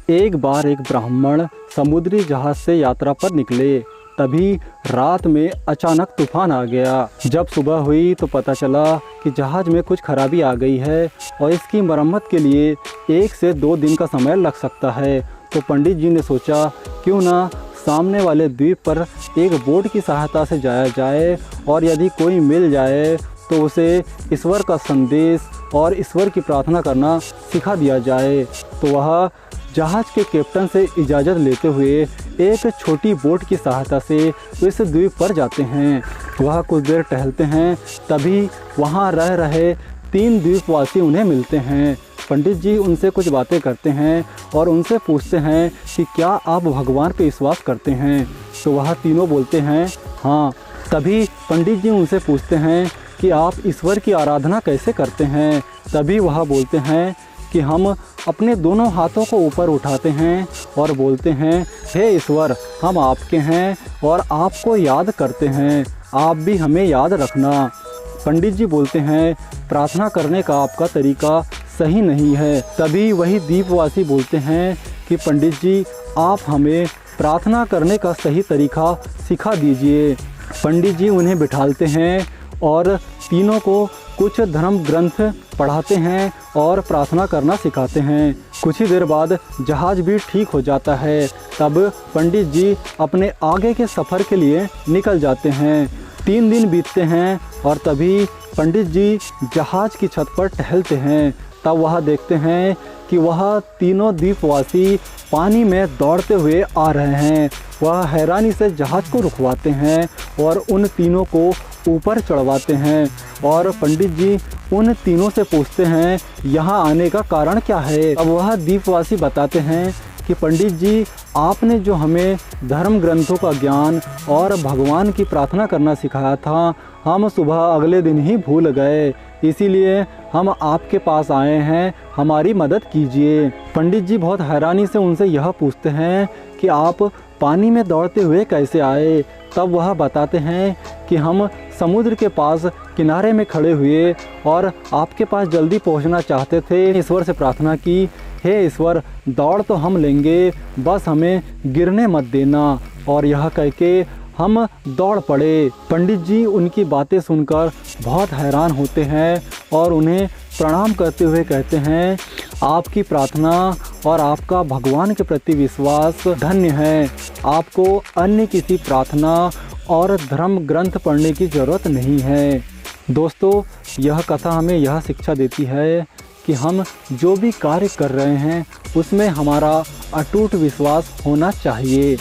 एक बार एक ब्राह्मण समुद्री जहाज से यात्रा पर निकले। तभी रात में अचानक तूफान आ गया। जब सुबह हुई तो पता चला कि जहाज़ में कुछ खराबी आ गई है और इसकी मरम्मत के लिए 1 से 2 दिन का समय लग सकता है। तो पंडित जी ने सोचा क्यों ना सामने वाले द्वीप पर एक बोट की सहायता से जाया जाए और यदि कोई मिल जाए तो उसे ईश्वर का संदेश और ईश्वर की प्रार्थना करना सिखा दिया जाए। तो वह जहाज़ के कैप्टन से इजाज़त लेते हुए एक छोटी बोट की सहायता से इस द्वीप पर जाते हैं। वह कुछ देर टहलते हैं, तभी वहाँ रह रहे 3 द्वीपवासी उन्हें मिलते हैं। पंडित जी उनसे कुछ बातें करते हैं और उनसे पूछते हैं कि क्या आप भगवान पे विश्वास करते हैं। तो वह तीनों बोलते हैं हाँ। तभी पंडित जी उनसे पूछते हैं कि आप ईश्वर की आराधना कैसे करते हैं। तभी वह बोलते हैं कि हम अपने दोनों हाथों को ऊपर उठाते हैं और बोलते हैं हे ईश्वर, हम आपके हैं और आपको याद करते हैं, आप भी हमें याद रखना। पंडित जी बोलते हैं प्रार्थना करने का आपका तरीका सही नहीं है। तभी वही द्वीपवासी बोलते हैं कि पंडित जी आप हमें प्रार्थना करने का सही तरीका सिखा दीजिए। पंडित जी उन्हें बिठालते हैं और तीनों को कुछ धर्म ग्रंथ पढ़ाते हैं और प्रार्थना करना सिखाते हैं। कुछ ही देर बाद जहाज़ भी ठीक हो जाता है। तब पंडित जी अपने आगे के सफ़र के लिए निकल जाते हैं। 3 दिन बीतते हैं और तभी पंडित जी जहाज़ की छत पर टहलते हैं। तब वह देखते हैं कि वह तीनों द्वीपवासी पानी में दौड़ते हुए आ रहे हैं। वह हैरानी से जहाज़ को रुकवाते हैं और उन तीनों को ऊपर चढ़वाते हैं और पंडित जी उन तीनों से पूछते हैं यहाँ आने का कारण क्या है। अब वह द्वीपवासी बताते हैं कि पंडित जी आपने जो हमें धर्म ग्रंथों का ज्ञान और भगवान की प्रार्थना करना सिखाया था, हम सुबह अगले दिन ही भूल गए, इसीलिए हम आपके पास आए हैं, हमारी मदद कीजिए। पंडित जी बहुत हैरानी से उनसे यह पूछते हैं कि आप पानी में दौड़ते हुए कैसे आए। तब वह बताते हैं कि हम समुद्र के पास किनारे में खड़े हुए और आपके पास जल्दी पहुंचना चाहते थे। ईश्वर से प्रार्थना की, हे ईश्वर, दौड़ तो हम लेंगे, बस हमें गिरने मत देना। और यह कह के हम दौड़ पड़े। पंडित जी उनकी बातें सुनकर बहुत हैरान होते हैं और उन्हें प्रणाम करते हुए कहते हैं आपकी प्रार्थना और आपका भगवान के प्रति विश्वास धन्य है। आपको अन्य किसी प्रार्थना और धर्म ग्रंथ पढ़ने की ज़रूरत नहीं है। दोस्तों, यह कथा हमें यह शिक्षा देती है कि हम जो भी कार्य कर रहे हैं उसमें हमारा अटूट विश्वास होना चाहिए।